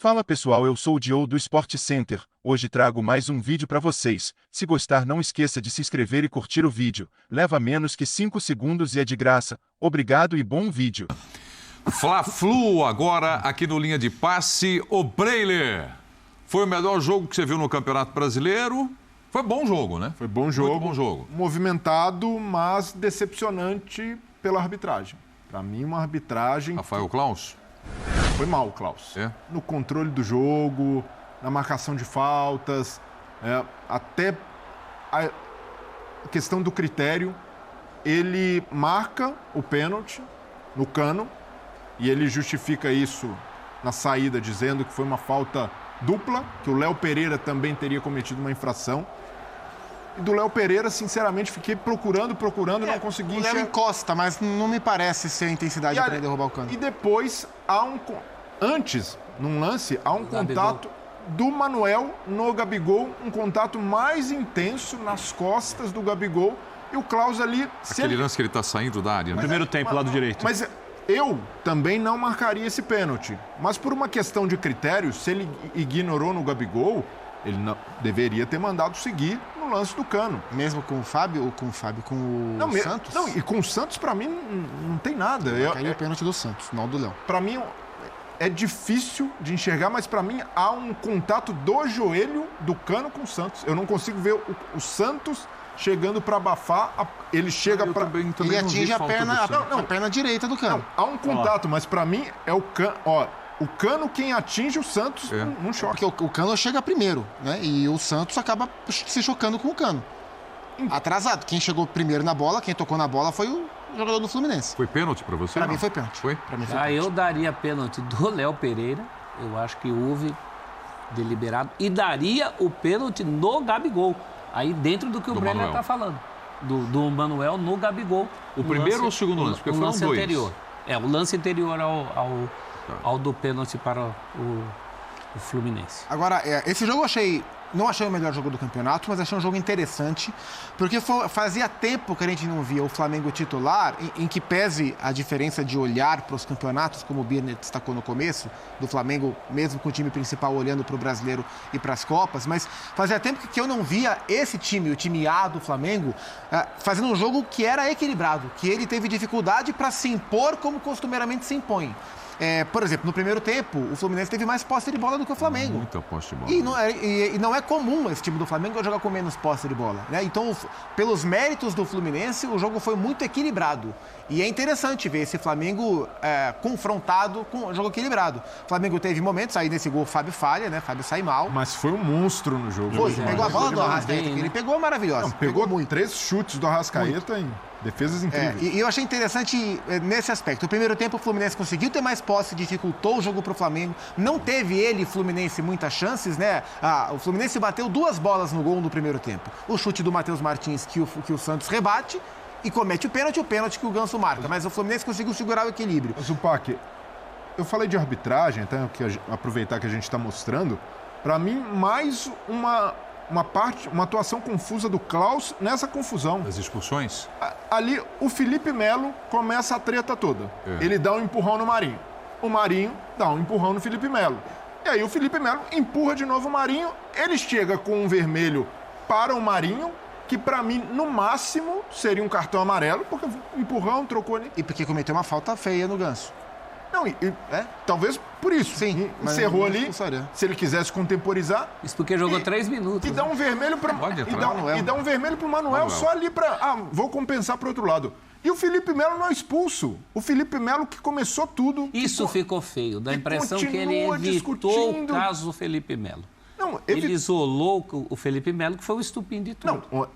Fala pessoal, eu sou o Dio do Sport Center. Hoje trago mais um vídeo para vocês. Se gostar, não esqueça de se inscrever e curtir o vídeo. Leva menos que 5 segundos e é de graça. Obrigado e bom vídeo. Fla-Flu agora aqui no Linha de Passe. O Breiler, foi o melhor jogo que você viu no Campeonato Brasileiro? Foi bom jogo, né? Foi bom jogo. Muito bom jogo. Movimentado, mas decepcionante pela arbitragem. Para mim, uma arbitragem... Rafael Claus? Foi mal, Klaus. É? No controle do jogo, na marcação de faltas, até a questão do critério. Ele marca o pênalti no Cano e ele justifica isso na saída, dizendo que foi uma falta dupla, que o Léo Pereira também teria cometido uma infração. E do Léo Pereira, sinceramente, fiquei procurando e não consegui enxergar. O Léo encosta, mas não me parece ser a intensidade para ele derrubar o Cano. E depois, antes, num lance, há um contato do Manuel no Gabigol, um contato mais intenso nas costas do Gabigol. E o Klaus ali... Aquele lance que ele está saindo da área, né? Primeiro tempo, lado direito. Mas eu também não marcaria esse pênalti. Mas por uma questão de critério, se ele ignorou no Gabigol, ele não deveria ter mandado seguir no lance do Cano. Mesmo com o Fábio ou com o Santos? Não, e com o Santos, pra mim, não tem nada. Caiu o pênalti do Santos, não do Léo. Pra mim, é difícil de enxergar, mas pra mim há um contato do joelho do Cano com o Santos. Eu não consigo ver o Santos chegando pra abafar. Ele chega pra... Ele atinge a perna direita do Cano. Não, há um contato, mas pra mim é o Cano... O Cano, quem atinge o Santos, num choque. Porque o Cano chega primeiro, né? E o Santos acaba se chocando com o Cano. Atrasado. Quem chegou primeiro na bola, quem tocou na bola foi o jogador do Fluminense. Foi pênalti pra você? Pra mim foi pênalti. Foi? Pra mim foi pênalti. Eu daria pênalti do Léo Pereira. Eu acho que houve deliberado. E daria o pênalti no Gabigol. Aí dentro do que o Brenner está falando. Do Manuel no Gabigol. O primeiro ou o segundo lance? Porque foram lance dois. Anterior. O lance anterior ao do pênalti para o Fluminense. Agora, esse jogo não achei o melhor jogo do campeonato, mas achei um jogo interessante, porque fazia tempo que a gente não via o Flamengo titular, em que pese a diferença de olhar para os campeonatos, como o Birner destacou no começo, do Flamengo, mesmo com o time principal olhando para o Brasileiro e para as Copas, mas fazia tempo que eu não via esse time, o time A do Flamengo, fazendo um jogo que era equilibrado, que ele teve dificuldade para se impor como costumeiramente se impõe. Por exemplo, no primeiro tempo, o Fluminense teve mais posse de bola do que o Flamengo. Muita posse de bola. E não é comum esse time do Flamengo jogar com menos posse de bola, né? Então, pelos méritos do Fluminense, o jogo foi muito equilibrado. E é interessante ver esse Flamengo confrontado com um jogo equilibrado. O Flamengo teve momentos, aí nesse gol o Fábio falha, né? O Fábio sai mal. Mas foi um monstro no jogo. Foi, pegou a bola do Arrascaeta, que ele pegou maravilhosa. Não, pegou muito. 3 chutes do Arrascaeta em defesas incríveis. E eu achei interessante nesse aspecto. O primeiro tempo o Fluminense conseguiu ter mais posse, dificultou o jogo para o Flamengo. Não teve ele, Fluminense, muitas chances, né? O Fluminense bateu 2 bolas no gol no primeiro tempo. O chute do Matheus Martins, que o Santos rebate, e comete o pênalti que o Ganso marca. Mas o Fluminense conseguiu segurar o equilíbrio. Zupac, eu falei de arbitragem, então, aproveitar que a gente está mostrando. Para mim, mais uma atuação confusa do Klaus nessa confusão. Das expulsões? Ali, o Felipe Melo começa a treta toda. Ele dá um empurrão no Marinho. O Marinho dá um empurrão no Felipe Melo. E aí o Felipe Melo empurra de novo o Marinho. Ele chega com um vermelho para o Marinho, que pra mim, no máximo, seria um cartão amarelo, porque empurrão, trocou ali. E porque cometeu uma falta feia no Ganso. Não, talvez por isso. Sim. Encerrou ali, se ele quisesse contemporizar. Isso porque jogou 3 minutos. E dá um vermelho para e dá um vermelho pro Manuel só ali para vou compensar pro outro lado. E o Felipe Melo não é expulso. O Felipe Melo que começou tudo. Isso ficou feio. Dá a impressão que ele evitou o caso Felipe Melo. Não, ele isolou o Felipe Melo, que foi o estupim de tudo. Não,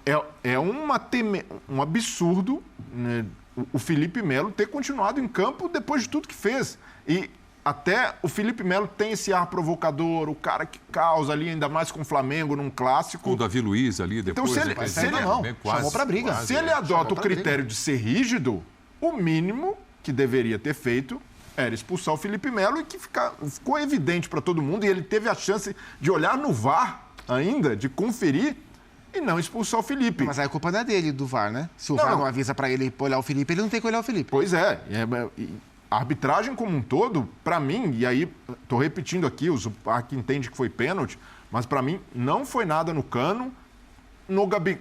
é um absurdo, né, o Felipe Melo ter continuado em campo depois de tudo que fez. E até o Felipe Melo tem esse ar provocador, o cara que causa ali, ainda mais com o Flamengo, num clássico. O Davi Luiz ali depois. Então, se ele chamou pra briga. Se ele adota o critério de ser rígido, o mínimo que deveria ter feito era expulsar o Felipe Melo, e que ficou evidente para todo mundo, e ele teve a chance de olhar no VAR ainda, de conferir, e não expulsar o Felipe. Mas aí a culpa não é dele, do VAR, né? Se o VAR não avisa para ele olhar o Felipe, ele não tem que olhar o Felipe. Pois é. A arbitragem como um todo, para mim, e aí estou repetindo aqui, o Zupac entende que foi pênalti, mas para mim não foi nada no Cano.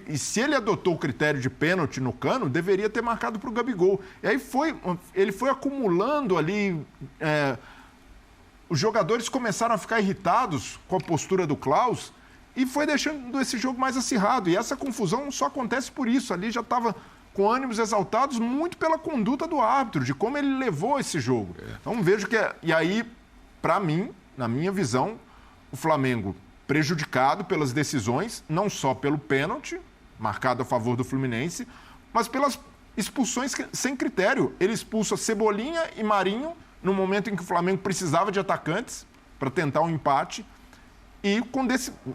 E se ele adotou o critério de pênalti no Cano, deveria ter marcado para o Gabigol. E aí ele foi acumulando ali. Os jogadores começaram a ficar irritados com a postura do Klaus e foi deixando esse jogo mais acirrado. E essa confusão só acontece por isso. Ali já estava com ânimos exaltados muito pela conduta do árbitro, de como ele levou esse jogo. Então vejo que... E aí, para mim, na minha visão, o Flamengo prejudicado pelas decisões, não só pelo pênalti, marcado a favor do Fluminense, mas pelas expulsões sem critério. Ele expulsa Cebolinha e Marinho no momento em que o Flamengo precisava de atacantes para tentar um empate. E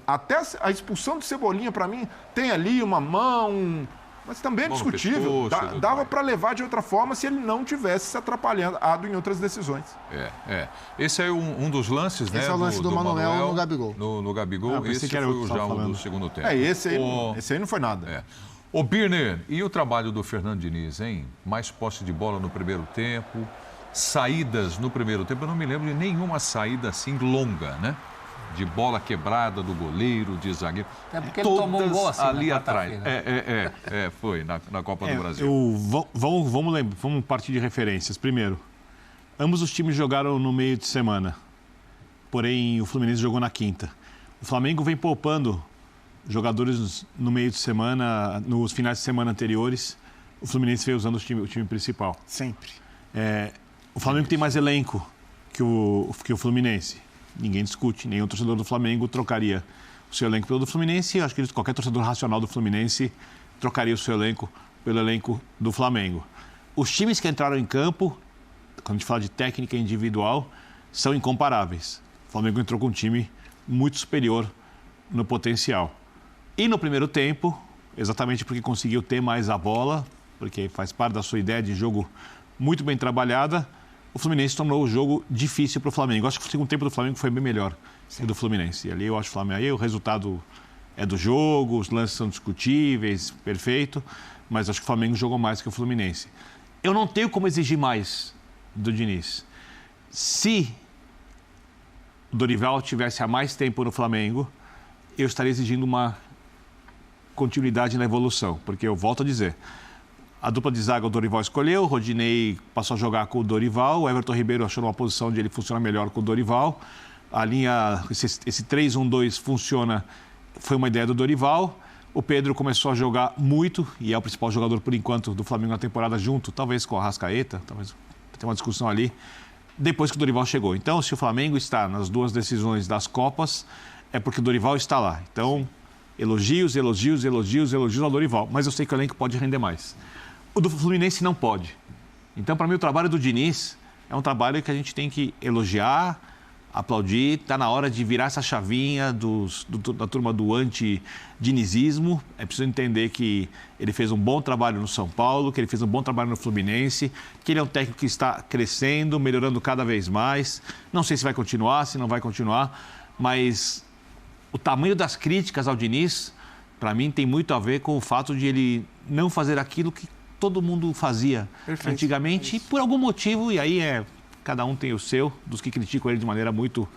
até a expulsão de Cebolinha, para mim, tem ali uma mão... Mas também é discutível. Dava para levar de outra forma se ele não tivesse se atrapalhado em outras decisões. Esse é um dos lances, né? Esse é o lance do Manuel no Gabigol. No Gabigol, esse foi já um do segundo tempo. Esse aí não foi nada. Ô, Birner, e o trabalho do Fernando Diniz, hein? Mais posse de bola no primeiro tempo, saídas no primeiro tempo. Eu não me lembro de nenhuma saída assim longa, né? De bola quebrada do goleiro, de zagueiro. É porque ele tomou um gol assim ali atrás. Foi na Copa do Brasil. Vamos partir de referências. Primeiro, ambos os times jogaram no meio de semana, porém o Fluminense jogou na quinta. O Flamengo vem poupando jogadores no meio de semana, nos finais de semana anteriores. O Fluminense veio usando o time principal. Sempre. O Flamengo tem mais elenco que o Fluminense. Ninguém discute, nenhum torcedor do Flamengo trocaria o seu elenco pelo do Fluminense. Eu acho que qualquer torcedor racional do Fluminense trocaria o seu elenco pelo elenco do Flamengo. Os times que entraram em campo, quando a gente fala de técnica individual, são incomparáveis. O Flamengo entrou com um time muito superior no potencial. E no primeiro tempo, exatamente porque conseguiu ter mais a bola, porque faz parte da sua ideia de jogo muito bem trabalhada, o Fluminense tornou o jogo difícil para o Flamengo. Acho que o segundo tempo do Flamengo foi bem melhor que o do Fluminense. E ali eu acho que o Flamengo, aí o resultado é do jogo, os lances são discutíveis, perfeito, mas acho que o Flamengo jogou mais que o Fluminense. Eu não tenho como exigir mais do Diniz. Se o Dorival tivesse há mais tempo no Flamengo, eu estaria exigindo uma continuidade na evolução, porque eu volto a dizer... A dupla de zaga o Dorival escolheu, o Rodinei passou a jogar com o Dorival, o Everton Ribeiro achou uma posição onde ele funciona melhor com o Dorival. A linha, esse 3-1-2 funciona, foi uma ideia do Dorival. O Pedro começou a jogar muito e é o principal jogador, por enquanto, do Flamengo na temporada, junto, talvez com o Arrascaeta, talvez tenha uma discussão ali, depois que o Dorival chegou. Então, se o Flamengo está nas duas decisões das Copas, é porque o Dorival está lá. Então, elogios ao Dorival. Mas eu sei que o elenco pode render mais. O do Fluminense não pode. Então, para mim, o trabalho do Diniz é um trabalho que a gente tem que elogiar, aplaudir. Está na hora de virar essa chavinha da turma do anti-dinizismo. É preciso entender que ele fez um bom trabalho no São Paulo, que ele fez um bom trabalho no Fluminense, que ele é um técnico que está crescendo, melhorando cada vez mais. Não sei se vai continuar, se não vai continuar, mas o tamanho das críticas ao Diniz, para mim, tem muito a ver com o fato de ele não fazer aquilo que todo mundo fazia antigamente, e por algum motivo, e aí cada um tem o seu, dos que criticam ele de maneira muito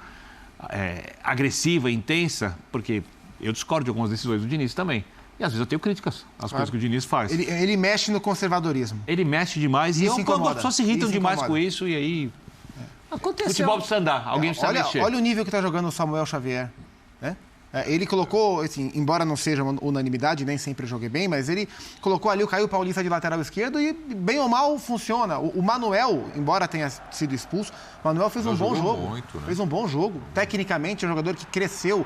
agressiva, intensa, porque eu discordo de algumas decisões do Diniz também. E às vezes eu tenho críticas às coisas que o Diniz faz. Ele mexe no conservadorismo. Ele mexe demais e as pessoas se irritam demais com isso e aí... Aconteceu. Futebol precisa andar, alguém precisa mexer. Olha o nível que está jogando o Samuel Xavier, né? Ele colocou, assim, embora não seja uma unanimidade, nem sempre joguei bem, mas ele colocou ali o Caio Paulista de lateral esquerdo e, bem ou mal, funciona. O Manuel, embora tenha sido expulso, o Manuel fez um bom jogo. Muito, né? Fez um bom jogo. Tecnicamente, é um jogador que cresceu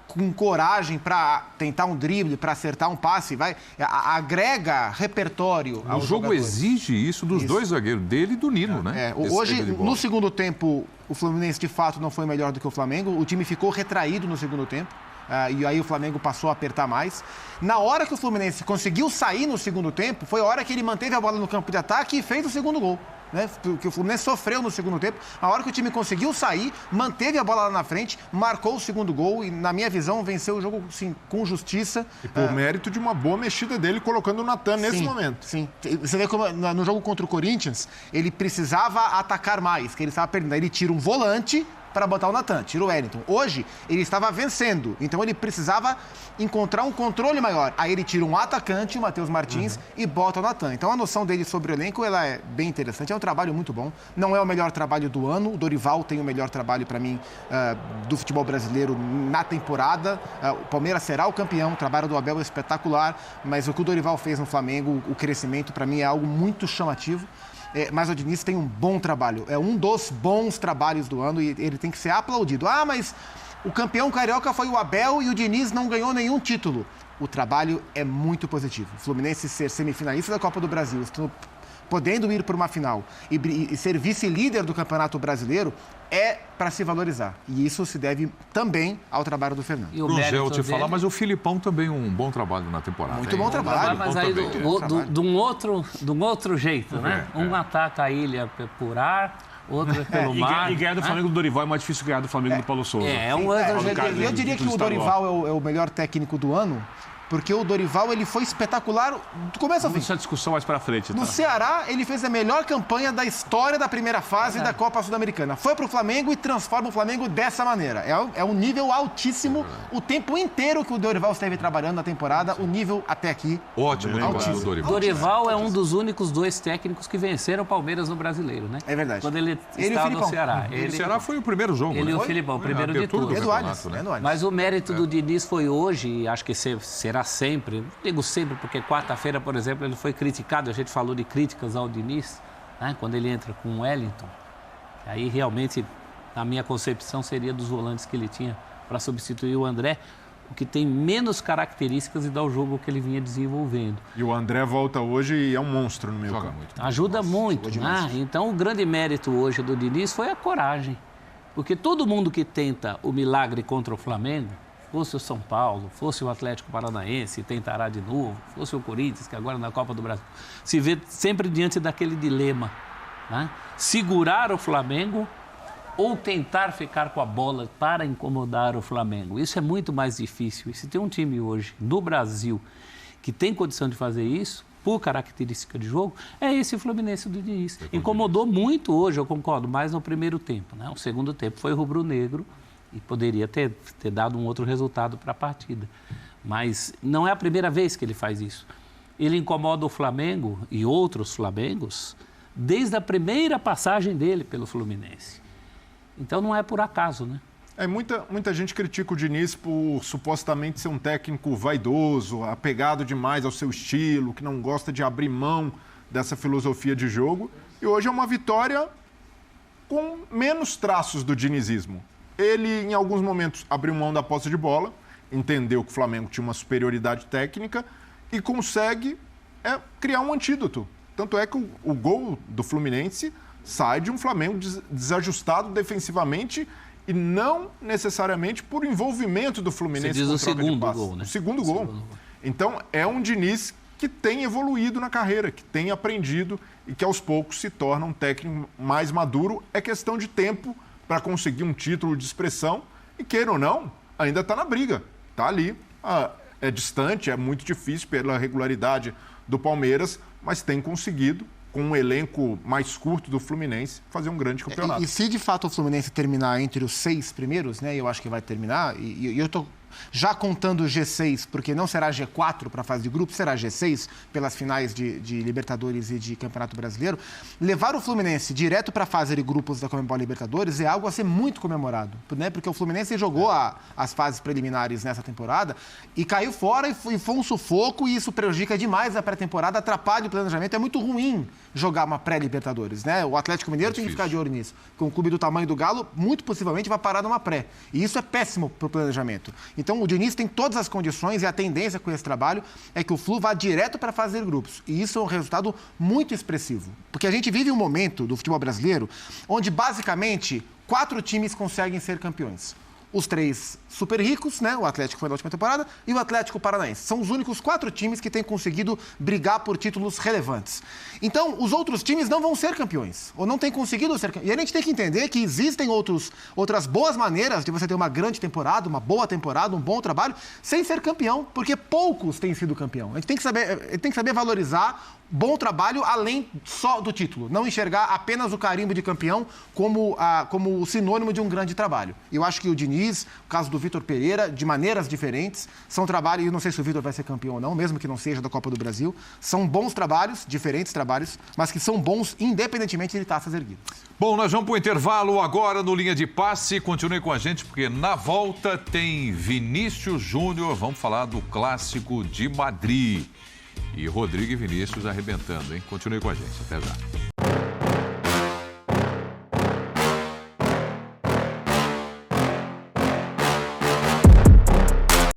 com coragem para tentar um drible, para acertar um passe, agrega repertório ao jogo jogadores. Exige isso dos dois zagueiros, dele e do Nino, né? Hoje, no segundo tempo, o Fluminense, de fato, não foi melhor do que o Flamengo. O time ficou retraído no segundo tempo. E aí o Flamengo passou a apertar mais. Na hora que o Fluminense conseguiu sair no segundo tempo, foi a hora que ele manteve a bola no campo de ataque e fez o segundo gol. né? Porque o Fluminense sofreu no segundo tempo. A hora que o time conseguiu sair, manteve a bola lá na frente, marcou o segundo gol e, na minha visão, venceu o jogo sim, com justiça. E por mérito de uma boa mexida dele, colocando o Natan nesse momento. Sim. Você vê como no jogo contra o Corinthians, ele precisava atacar mais, que ele estava perdendo. Aí ele tira um volante para botar o Natan, tira o Wellington. Hoje, ele estava vencendo, então ele precisava encontrar um controle maior. Aí ele tira um atacante, o Matheus Martins, e bota o Natan. Então a noção dele sobre o elenco, ela é bem interessante, é um trabalho muito bom. Não é o melhor trabalho do ano, o Dorival tem o melhor trabalho para mim do futebol brasileiro na temporada. O Palmeiras será o campeão, o trabalho do Abel é espetacular, mas o que o Dorival fez no Flamengo, o crescimento, para mim é algo muito chamativo. Mas o Diniz tem um bom trabalho. É um dos bons trabalhos do ano e ele tem que ser aplaudido. Ah, mas o campeão carioca foi o Abel e o Diniz não ganhou nenhum título. O trabalho é muito positivo. O Fluminense ser semifinalista da Copa do Brasil, podendo ir para uma final e ser vice-líder do Campeonato Brasileiro, é para se valorizar. E isso se deve também ao trabalho do Fernando. E o Cruzel te falar, mas o Filipão também um bom trabalho na temporada. Muito bom trabalho. Mas aí de um outro jeito, né? Um ataca a ilha por ar, outro pelo mar. E ganhar do Flamengo do Dorival é mais difícil ganhar do Flamengo do Paulo Souza. Um outro jeito. Eu diria que o Dorival é o melhor técnico do ano, porque o Dorival ele foi espetacular do começo ao fim. Essa discussão mais pra frente. No Ceará, ele fez a melhor campanha da história da primeira fase da Copa Sul-Americana. Foi pro Flamengo e transforma o Flamengo dessa maneira. É um nível altíssimo. O tempo inteiro que o Dorival esteve trabalhando na temporada, o nível até aqui. Ótimo, altíssimo. Dorival é um dos únicos 2 técnicos que venceram o Palmeiras no Brasileiro, né? É verdade. Ele estava no Ceará. O Ceará foi o primeiro jogo. Ele e o Filipão, o primeiro de tudo. Mas o mérito do Diniz foi hoje, e acho que será sempre, digo sempre, porque quarta-feira, por exemplo, ele foi criticado, a gente falou de críticas ao Diniz, né, quando ele entra com o Wellington, aí realmente, na minha concepção, seria dos volantes que ele tinha para substituir o André, o que tem menos características e dá o jogo que ele vinha desenvolvendo. E o André volta hoje e é um monstro no meio campo. Ajuda muito. Então, o grande mérito hoje do Diniz foi a coragem, porque todo mundo que tenta o milagre contra o Flamengo, fosse o São Paulo, fosse o Atlético Paranaense, tentará de novo, fosse o Corinthians, que agora na Copa do Brasil, se vê sempre diante daquele dilema, né? Segurar o Flamengo ou tentar ficar com a bola para incomodar o Flamengo. Isso é muito mais difícil. E se tem um time hoje no Brasil que tem condição de fazer isso, por característica de jogo, é esse Fluminense do Diniz. Incomodou muito hoje, eu concordo, mais no primeiro tempo, né? O segundo tempo foi rubro-negro, e poderia ter dado um outro resultado para a partida. Mas não é a primeira vez que ele faz isso. Ele incomoda o Flamengo e outros Flamengos desde a primeira passagem dele pelo Fluminense. Então não é por acaso, né? Muita gente critica o Diniz por supostamente ser um técnico vaidoso, apegado demais ao seu estilo, que não gosta de abrir mão dessa filosofia de jogo. E hoje é uma vitória com menos traços do dinizismo. Ele, em alguns momentos, abriu mão da posse de bola, entendeu que o Flamengo tinha uma superioridade técnica e consegue criar um antídoto. Tanto é que o gol do Fluminense sai de um Flamengo desajustado defensivamente e não necessariamente por envolvimento do Fluminense. Você diz o segundo gol, né? O segundo gol. Então, é um Diniz que tem evoluído na carreira, que tem aprendido e que aos poucos se torna um técnico mais maduro. É questão de tempo para conseguir um título de expressão e, queira ou não, ainda está na briga. Está ali, é distante, é muito difícil pela regularidade do Palmeiras, mas tem conseguido, com um elenco mais curto do Fluminense, fazer um grande campeonato. E se de fato o Fluminense terminar entre os 6 primeiros, né, eu acho que vai terminar, e eu estou já contando o G6, porque não será G4 para a fase de grupo, será G6 pelas finais de Libertadores e de Campeonato Brasileiro. Levar o Fluminense direto para a fase de grupos da Conmebol Libertadores é algo a ser muito comemorado, né? Porque o Fluminense jogou as fases preliminares nessa temporada e caiu fora e foi um sufoco, e isso prejudica demais a pré-temporada, atrapalha o planejamento. É muito ruim jogar uma pré-Libertadores, né? O Atlético Mineiro tem que ficar de olho nisso. Com um clube do tamanho do Galo, muito possivelmente vai parar numa pré. E isso é péssimo para o planejamento. Então, o Diniz tem todas as condições e a tendência com esse trabalho é que o Flu vá direto para fazer grupos. E isso é um resultado muito expressivo. Porque a gente vive um momento do futebol brasileiro onde, basicamente, 4 times conseguem ser campeões. os 3 super ricos, né? O Atlético foi na última temporada e o Atlético Paranaense. São os únicos 4 times que têm conseguido brigar por títulos relevantes. Então, os outros times não vão ser campeões, ou não têm conseguido ser campeões. E a gente tem que entender que existem outras boas maneiras de você ter uma grande temporada, uma boa temporada, um bom trabalho, sem ser campeão, porque poucos têm sido campeão. A gente tem que saber valorizar bom trabalho além só do título. Não enxergar apenas o carimbo de campeão como o sinônimo de um grande trabalho. Eu acho que o Diniz, o caso do Vitor Pereira, de maneiras diferentes, são trabalhos, e eu não sei se o Vitor vai ser campeão ou não, mesmo que não seja da Copa do Brasil, são bons trabalhos, diferentes trabalhos, mas que são bons independentemente de taças erguidas. Bom, nós vamos para o intervalo agora no Linha de Passe. Continue com a gente, porque na volta tem Vinícius Júnior. Vamos falar do Clássico de Madrid. E Rodrigo e Vinícius arrebentando, hein? Continue com a gente. Até já.